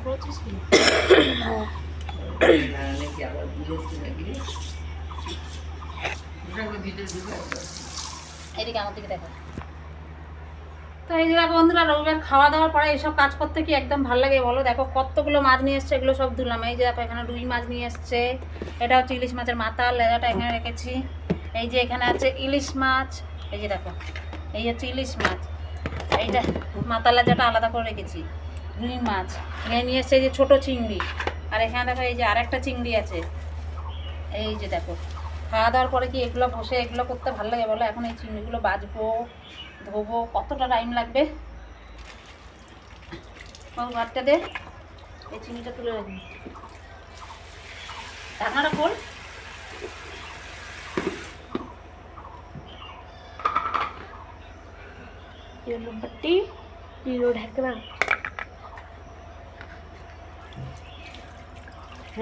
করেছিস কি? এদিকে আমার দিকে দেখো। তো এই যে দেখো বন্ধুরা, রবিবার খাওয়া দাওয়ার পরে এইসব কাজ করতে কি একদম ভালো লাগে বলো? দেখো কতগুলো মাছ নিয়ে এসছে, এগুলো সব ধুলাম। এই যে দেখো এখানে রুই মাছ নিয়ে এসছে, এটা হচ্ছে ইলিশ মাছের মাথা, লেজাটা এখানে রেখেছি। এই যে এখানে আছে ইলিশ মাছ, এই যে দেখো এই হচ্ছে ইলিশ মাছ, এইটা মাথা লেজাটা আলাদা করে রেখেছি। রুই মাছ এখানে নিয়ে এসছে, এই যে ছোটো চিংড়ি। আর এখানে দেখো এই যে আরেকটা চিংড়ি আছে। এই যে দেখো খাওয়া দাওয়ার পরে কি এগুলো বসে এগুলো করতে ভালো লাগে বলো? এখন এই চিংড়িগুলো বাজবো, ধোবো, কতটা টাইম লাগবে। ভাতটা দে, এই চিনিটা তুলে রাখবি, ঢাকনাটা খোল। पट्टी जीरो ढकना।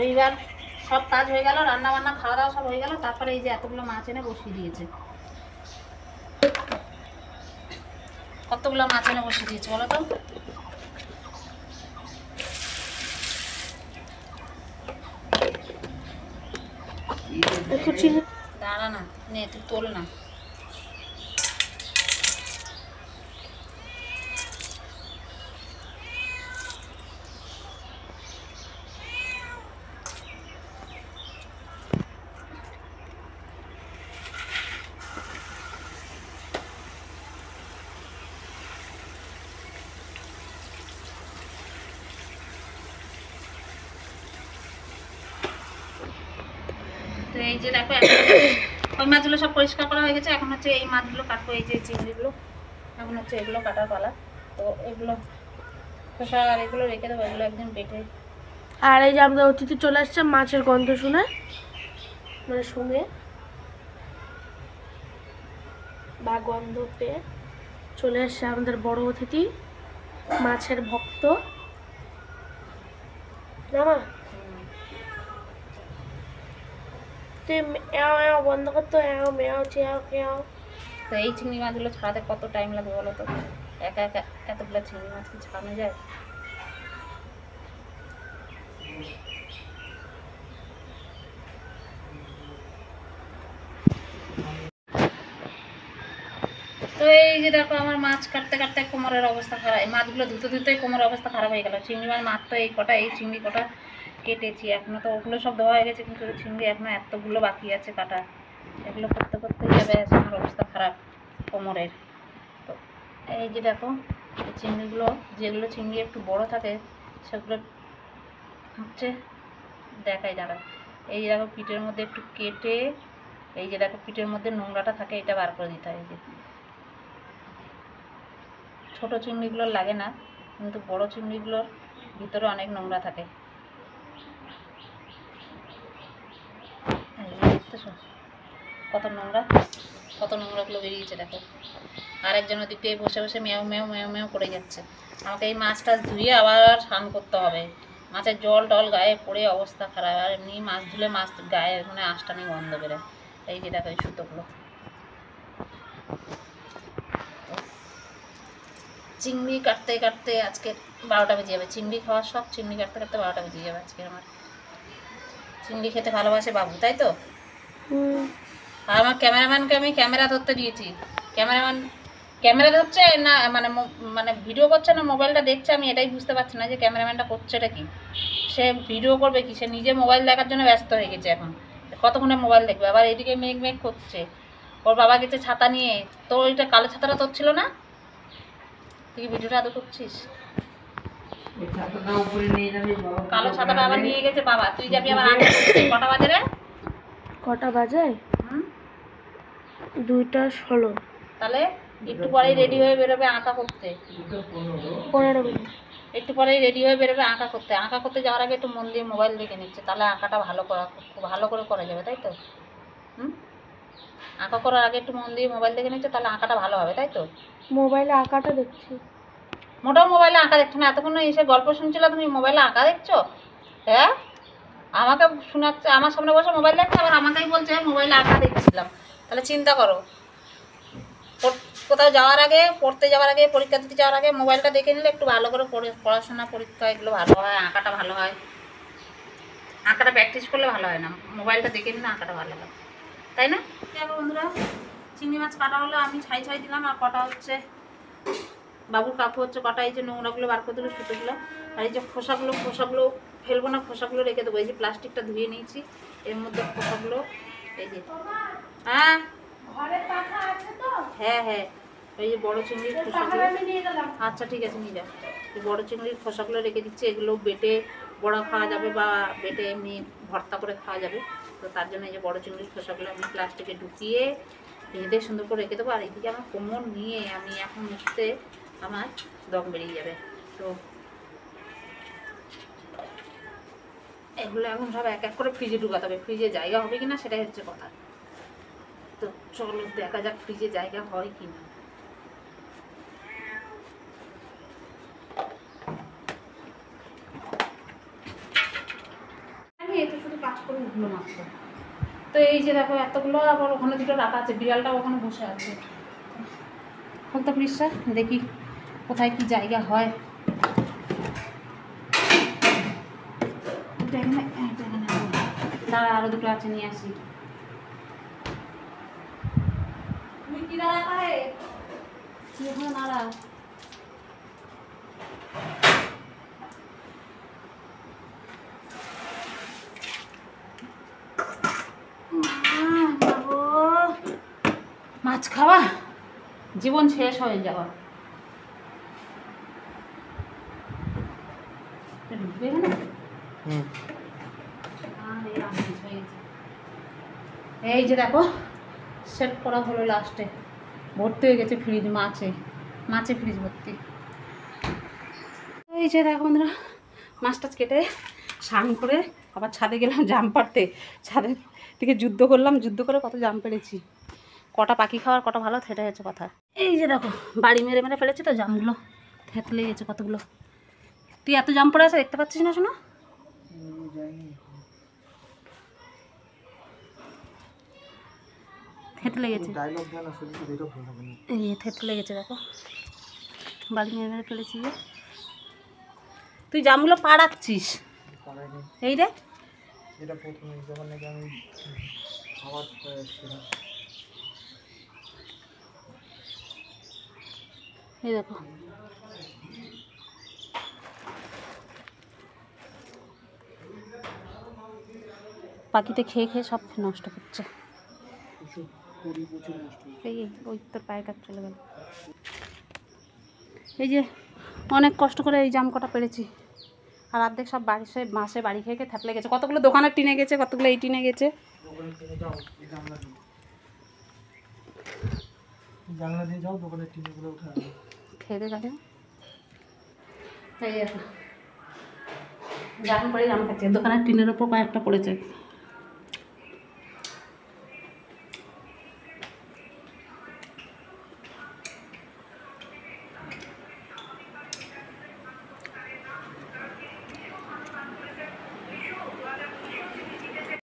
এইবার সব কাজ হয়ে গেল, রান্না বান্না খাওয়া দাওয়া সব হয়ে গেল। তারপরে এই যে এতগুলো মাছ এনে বসিয়ে দিয়েছে। কতগুলো মাছ এনে বসিয়ে দিয়েছে বলো তো? দাঁড়া না, নে তুই তোল না। তো এই যে দেখো ওই মাছগুলো সব পরিষ্কার করা হয়ে গেছে। এখন হচ্ছে এই মাছগুলো কাটবো, এই যে চিংড়িগুলো। এখন হচ্ছে এগুলো কাটার পালা। তো এগুলো খোসা আর এগুলো রেখে দেবো, এগুলো একদিন বেটে। আর এই যে আমাদের অতিথি চলে আসছে মাছের গন্ধ শুনে, মানে শুনে বা গন্ধ পেয়ে চলে আসছে আমাদের বড় অতিথি, মাছের ভক্ত। জামা তুই এও বন্ধ করতো, এও মেয়াও চেয়াও কেয়াও। তো এই চিংড়ি মাছগুলো ছাড়াতে কত টাইম লাগবে বলো তো? একা একা এতগুলো চিংড়ি মাছ কি ছাড়ানো যায়? তো এই যে দেখো আমার মাছ কাটতে কাটতে কোমরের অবস্থা খারাপ, এই মাছগুলো ধুতে ধুতেই কোমরের অবস্থা খারাপ হয়ে গেল। চিংড়ি মাছ তো এই কটা, এই চিংড়ি কটা কেটেছি এখনো। তো ওগুলো সব ধোয়া হয়ে গেছে, কিন্তু চিংড়ি এখনো এতগুলো বাকি আছে কাটা। এগুলো করতে করতে যাবে, আমার অবস্থা খারাপ কোমরের। তো এই যে দেখো এই চিংড়িগুলো, যেগুলো চিংড়ি একটু বড় থাকে সেগুলো হচ্ছে দেখাই দাঁড়া। এই যে দেখো পিঠের মধ্যে একটু কেটে, এই যে দেখো পিঠের মধ্যে নোংরাটা থাকে, এটা বার করে দিতে হয়। এই যে ছোটো চিংড়িগুলোর লাগে না, কিন্তু বড় চিংড়িগুলোর ভিতরে অনেক নোংরা থাকে। দেখতেছো কত নোংরা, কত নোংরাগুলো বেরিয়েছে দেখো। আরেকজন ওদিক দিয়ে বসে বসে মেও মেও মেও মেও করে যাচ্ছে। আমাকে এই মাছটা ধুয়ে আবার স্নান করতে হবে। মাছের জল টল গায়ে পড়ে অবস্থা খারাপ। আর এমনি মাছ ধুলে মাছ গায়ে মানে আঁশটানি গন্ধ বেরোয়। এই যে দেখো এই সুতোগুলো, চিংড়ি কাটতে কাটতে আজকে 12টা বেজে যাবে। চিংড়ি খাওয়ার শখ, চিংড়ি কাটতে কাটতে 12টা বেজে যাবে আজকে আমার। চিংড়ি খেতে ভালোবাসে বাবু, তাই তো? আর আমার ক্যামেরাম্যানকে আমি ক্যামেরা ধরতে দিয়েছি। ক্যামেরা ধরছে না, মানে মানে ভিডিও করছে না মোবাইলটা দেখছে, আমি এটাই বুঝতে পারছি না যে ক্যামেরাম্যানটা করছেটা কি। সে ভিডিও করবে কি, সে নিজে মোবাইল দেখার জন্য ব্যস্ত হয়ে গেছে এখন। কতক্ষণে মোবাইল দেখবে? আবার এদিকে মেঘ মেঘ করছে, ওর বাবা গেছে ছাতা নিয়ে। তো ওইটা কালো ছাতাটা তোর ছিল না? তুই ভিডিওটা আদৌ করছিস? কালো ছাতাটা আবার নিয়ে গেছে বাবা, তুই যাবি আবার আগে। কটা বাজে রে? কটা বাজে? 2:16। তাহলে একটু পরেই রেডি হয়ে বেরোবে আঁকা করতে। 15 মিনিট। একটু পরেই রেডি হয়ে বেরোবে আঁকা করতে। আঁকা করতে যাওয়ার আগে একটু মন দিয়ে মোবাইল দেখে নিচ্ছে, তাহলে আঁকাটা ভালো করে করা যাবে, তাই তো? আঁকা করার আগে একটু মন দিয়ে মোবাইল দেখে নিচ্ছে, তাহলে আঁকাটা ভালো হবে, তাই তো? মোবাইলে আঁকাটা দেখছি। মোটাও মোবাইলে আঁকা দেখছো না? এতক্ষণ এসে গল্প শুনছিল, তুমি মোবাইলে আঁকা দেখছো? হ্যাঁ, আমাকে শোনাচ্ছে, আমার সামনে বসে মোবাইল দেখছে, আবার আমাকেই বলছে মোবাইলে আঁকা দেখছিলাম। তাহলে চিন্তা করো, কোথাও যাওয়ার আগে, পড়তে যাওয়ার আগে, পরীক্ষা দিতে যাওয়ার আগে মোবাইলটা দেখে নিলে একটু ভালো করে পড়াশোনা, পরীক্ষা এগুলো ভালো হয়, আঁকাটা ভালো হয়। আঁকাটা প্র্যাকটিস করলে ভালো হয় না, মোবাইলটা দেখে নিলে আঁকাটা ভালো হয়, তাই না? দেখো বন্ধুরা, চিংড়ি মাছ কাটা হলো, আমি ছাই দিলাম, আর কটা হচ্ছে বাবুর কাপড় হচ্ছে কটা। এই যে নোংরাগুলো বার করে দিল, সুতোগুলো, আর এই যে খোসাগুলো ফেলবো না, খোসাগুলো রেখে দেবো। এই যে প্লাস্টিকটা ধুয়ে নিয়েছি, এর মধ্যে খোসাগুলো, এই যে হ্যাঁ হ্যাঁ এই যে বড় চিংড়ির খোসাগুলো, আচ্ছা ঠিক আছে নিয়ে যাও। এই বড় চিংড়ির খোসাগুলো রেখে দিচ্ছি, এগুলো বেটে বড়া খাওয়া যাবে বা বেটে এমনি ভর্তা করে খাওয়া যাবে। তো তার জন্য এই যে বড় চিংড়ির খোসাগুলো আমি প্লাস্টিকে ঢুকিয়ে বেঁধে সুন্দর করে রেখে দেবো। আর এইদিকে আমার কোমর নিয়ে আমি এখন মুছতে আমার দম বেরিয়ে যাবে। তো এগুলো এখন সব এক এক করে ফ্রিজে ঢুকাতে হবে। ফ্রিজে জায়গা হবে কিনা সেটাই হচ্ছে কথা। তো চলো দেখা যাক ফ্রিজে জায়গা হয় কিনা। আমি এতে শুধু কাজ করে উঠলো মাত্র। তো এই যে দেখো এতগুলো, আবার ওখানে দুটো রাখা আছে, বিড়ালটাও ওখানে বসে আছে। খুলতে প্লিজটা দেখি কোথায় কি জায়গা হয়। দাঁড়া, আরো দুটো আছে, নিয়ে আসি। তুমি কি দাঁড়া পায় কি ওখানে দাঁড়া। মাছ খাওয়া জীবন শেষ হয়ে যাওয়া। ঢুকবে না? এই যে দেখো সেট করা হলো, লাস্টে ভর্তি হয়ে গেছে ফ্রিজ, মাছে ফ্রিজ ভর্তি। এই যে দেখো বন্ধুরা, মাছটা কেটে স্নান করে আবার ছাদে গেলাম জাম পাড়তে। ছাদের থেকে যুদ্ধ করে কত জাম পেড়েছি। কটা পাখি খাওয়ার কটা ভালো, সেটাই হচ্ছে কথা। এই যে দেখো বাড়ি মেরে ফেলেছে তো, জামগুলো থেতলে গেছে কতগুলো। তুই এত জাম পড়ে আছে দেখতে পাচ্ছিস না? শোনো, থেতলে গেছে, এই থেতলে গেছে দেখো, বাড়ি মেরে ফেলেছি। তুই জামগুলো পাড়াচ্ছিস, এই রে এই দেখো। পাখিতে খেয়ে সব নষ্ট করছে। এই ওই তোর পায়ের কাছে চলে গেল। এই যে অনেক কষ্ট করে এই জাম কটা পেরেছি, আর অর্ধেক সব মাসে বাড়ি খেয়ে থাকলে গেছে। কতগুলো দোকানের টিনে গেছে, কতগুলো এই টিনে গেছে। খেতে যাবে জাম পড়ে জাম খাচ্ছে, দোকানের টিনের ওপর কয়েকটা পড়েছে।